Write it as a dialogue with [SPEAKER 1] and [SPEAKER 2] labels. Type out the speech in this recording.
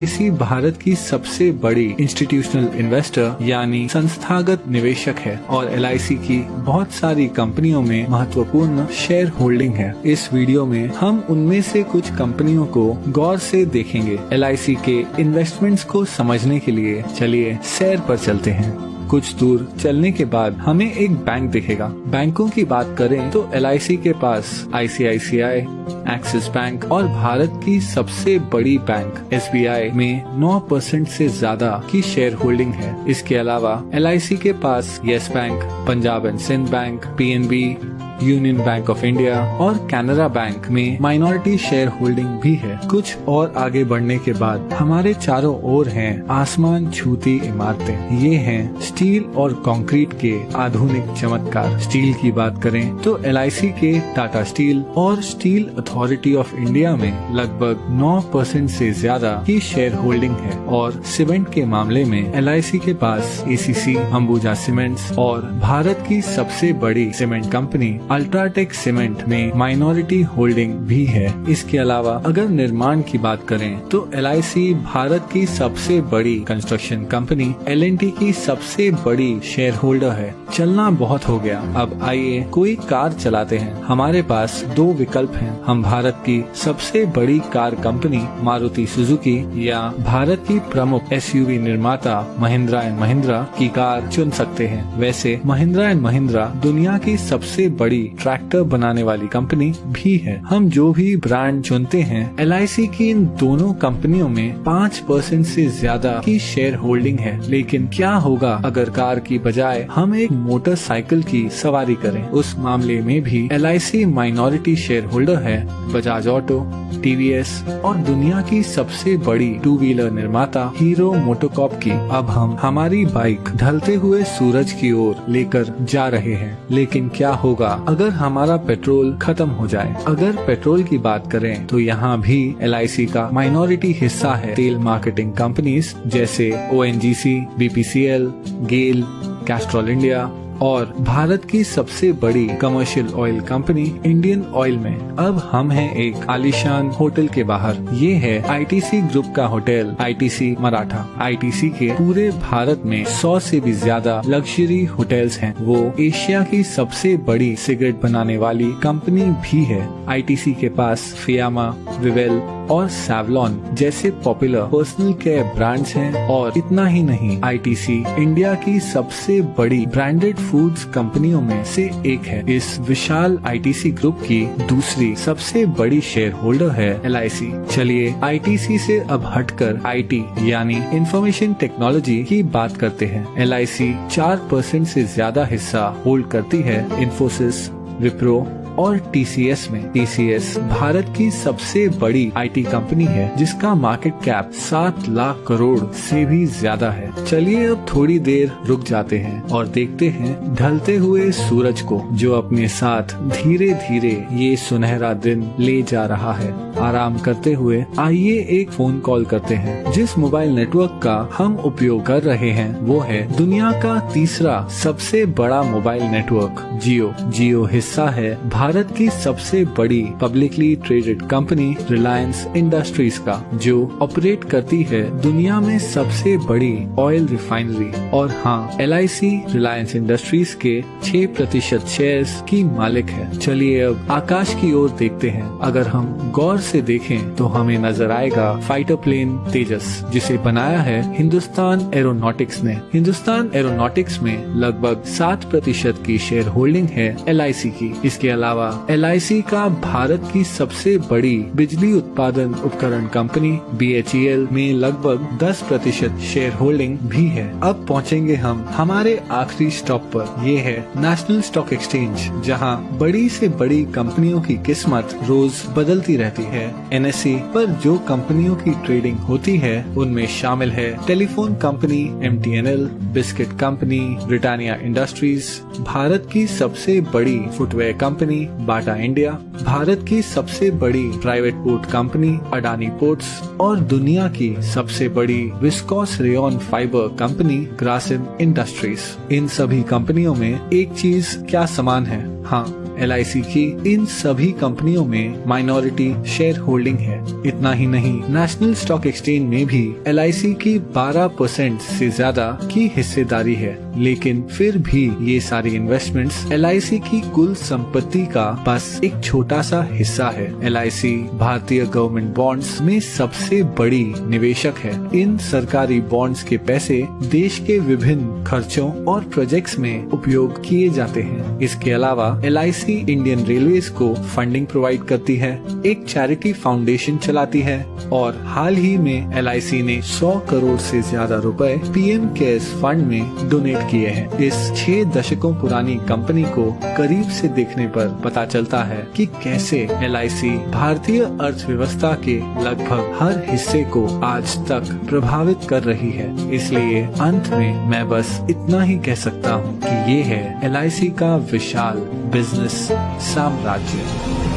[SPEAKER 1] इसी भारत की सबसे बड़ी इंस्टीट्यूशनल इन्वेस्टर यानी संस्थागत निवेशक है और LIC की बहुत सारी कंपनियों में महत्वपूर्ण शेयर होल्डिंग है। इस वीडियो में हम उनमें से कुछ कंपनियों को गौर से देखेंगे। LIC के इन्वेस्टमेंट्स को समझने के लिए चलिए सैर पर चलते हैं। कुछ दूर चलने के बाद हमें एक बैंक दिखेगा। बैंकों की बात करें तो LIC के पास ICICI, एक्सिस बैंक और भारत की सबसे बड़ी बैंक SBI में 9% से ज्यादा की शेयर होल्डिंग है। इसके अलावा LIC के पास yes bank, Punjab and Sindh bank, PNB, union bank of India और कैनरा बैंक में माइनॉरिटी शेयर होल्डिंग भी है। कुछ और आगे बढ़ने के बाद हमारे चारों ओर हैं आसमान छूती इमारतें। ये हैं स्टील और कंक्रीट के आधुनिक चमत्कार। स्टील की बात करें तो LIC के टाटा स्टील और स्टील अथॉरिटी ऑफ इंडिया में लगभग 9% से ज्यादा की शेयर होल्डिंग है। और सीमेंट के मामले में LIC के पास ACC, अंबुजा सीमेंट्स और भारत की सबसे बड़ी सीमेंट कंपनी अल्ट्राटेक सीमेंट में माइनॉरिटी होल्डिंग भी है। इसके अलावा अगर निर्माण की बात करें तो LIC भारत की सबसे बड़ी कंस्ट्रक्शन कंपनी L&T की सबसे बड़ी शेयर होल्डर है। चलना बहुत हो गया, अब आइए कोई कार चलाते हैं। हमारे पास दो विकल्प हैं। हम भारत की सबसे बड़ी कार कंपनी मारुति सुजुकी या भारत की प्रमुख SUV निर्माता महिंद्रा एंड महिंद्रा की कार चुन सकते हैं। वैसे महिंद्रा एंड महिंद्रा दुनिया की सबसे बड़ी ट्रैक्टर बनाने वाली कंपनी भी है। हम जो भी ब्रांड चुनते हैं, LIC की इन दोनों कंपनियों में 5% से ज्यादा की शेयर होल्डिंग है। लेकिन क्या होगा अगर कार की बजाय हम एक मोटरसाइकिल की सवारी करें? उस मामले में भी LIC माइनॉरिटी शेयर होल्डर है बजाज ऑटो, TVS और दुनिया की सबसे बड़ी 2 व्हीलर निर्माता हीरो मोटोकॉर्प की। अब हम हमारी बाइक ढलते हुए सूरज की ओर लेकर जा रहे हैं। लेकिन क्या होगा अगर हमारा पेट्रोल खत्म हो जाए? अगर पेट्रोल की बात करें तो यहाँ भी LIC का माइनॉरिटी हिस्सा है। तेल मार्केटिंग कंपनीज जैसे ONGC, BPCL, गेल, कैस्ट्रॉल इंडिया और भारत की सबसे बड़ी commercial oil company Indian oil में। अब हम हैं एक आलीशान होटल के बाहर। ये है ITC ग्रुप का होटल ITC मराठा। ITC के पूरे भारत में 100 से भी ज्यादा लग्जरी होटल्स हैं। वो एशिया की सबसे बड़ी सिगरेट बनाने वाली कंपनी भी है। ITC के पास फियामा, विवेल और सैवलॉन जैसे पॉपुलर पर्सनल केयर ब्रांड्स हैं। और इतना ही नहीं, ITC इंडिया की सबसे बड़ी ब्रांडेड फूड्स कंपनियों में से एक है। इस विशाल ITC ग्रुप की दूसरी सबसे बड़ी शेयर होल्डर है LIC। चलिए ITC से अब हटकर IT यानी इंफॉर्मेशन टेक्नोलॉजी की बात करते हैं। LIC 4% से ज्यादा हिस्सा होल्ड करती है इन्फोसिस, विप्रो और TCS में। TCS भारत की सबसे बड़ी IT कंपनी है जिसका मार्केट कैप 7 लाख करोड़ से भी ज्यादा है। चलिए अब थोड़ी देर रुक जाते हैं और देखते हैं ढलते हुए सूरज को, जो अपने साथ धीरे धीरे ये सुनहरा दिन ले जा रहा है। आराम करते हुए आइए एक फोन कॉल करते हैं। जिस मोबाइल नेटवर्क का हम उपयोग कर रहे हैं वो है दुनिया का तीसरा सबसे बड़ा मोबाइल नेटवर्क जियो। जियो हिस्सा है भारत की सबसे बड़ी publicly traded company Reliance industries का, जो ऑपरेट करती है दुनिया में सबसे बड़ी ऑयल रिफाइनरी। और हाँ, LIC रिलायंस इंडस्ट्रीज के 6% शेयर्स की मालिक है। चलिए अब आकाश की ओर देखते हैं। अगर हम गौर से देखें तो हमें नजर आएगा फाइटर प्लेन तेजस, जिसे बनाया है हिंदुस्तान एरोनॉटिक्स ने। हिंदुस्तान एरोनॉटिक्स में लगभग 7% की शेयर होल्डिंग है LIC की। इसके अलावा LIC का भारत की सबसे बड़ी बिजली उत्पादन उपकरण कंपनी BHEL में लगभग 10% शेयर होल्डिंग भी है। अब पहुंचेंगे हम हमारे आखिरी स्टॉप पर। ये है नेशनल स्टॉक एक्सचेंज, जहां बड़ी से बड़ी कंपनियों की किस्मत रोज बदलती रहती है। NSE पर जो कंपनियों की ट्रेडिंग होती है उनमें शामिल है telephone company MTNL, biscuit company Britannia industries, Bharat की सबसे बड़ी footwear company Bata India, Bharat की सबसे बड़ी private port company Adani ports और दुनिया की सबसे बड़ी viscose rayon fibre company Grasim industries. इन सभी कंपनियों में एक चीज क्या समान है? हाँ, LIC की इन सभी कंपनियों में माइनॉरिटी शेयर होल्डिंग है। इतना ही नहीं, नेशनल स्टॉक एक्सचेंज में भी LIC की 12% से ज्यादा की हिस्सेदारी है। लेकिन फिर भी ये सारी इन्वेस्टमेंट्स LIC की कुल संपत्ति का बस एक छोटा सा हिस्सा है। LIC भारतीय गवर्नमेंट बॉन्ड्स में सबसे बड़ी निवेशक है। इन सरकारी बॉन्ड्स के पैसे देश के विभिन्न खर्चों और प्रोजेक्ट्स में उपयोग किए जाते हैं। इसके अलावा LIC इंडियन रेलवेज को फंडिंग प्रोवाइड करती है, एक चैरिटी फाउंडेशन चलाती है और हाल ही में LIC ने 100 करोड़ से ज्यादा रुपए PM केयर्स फंड में डोनेट किए हैं। इस 6 दशकों पुरानी कंपनी को करीब से देखने पर पता चलता है कि कैसे LIC भारतीय अर्थव्यवस्था के लगभग हर हिस्से को आज तक प्रभावित कर रही है। इसलिए अंत में मैं बस इतना ही कह सकता हूँ कि ये है LIC का विशाल बिजनेस साम्राज्य।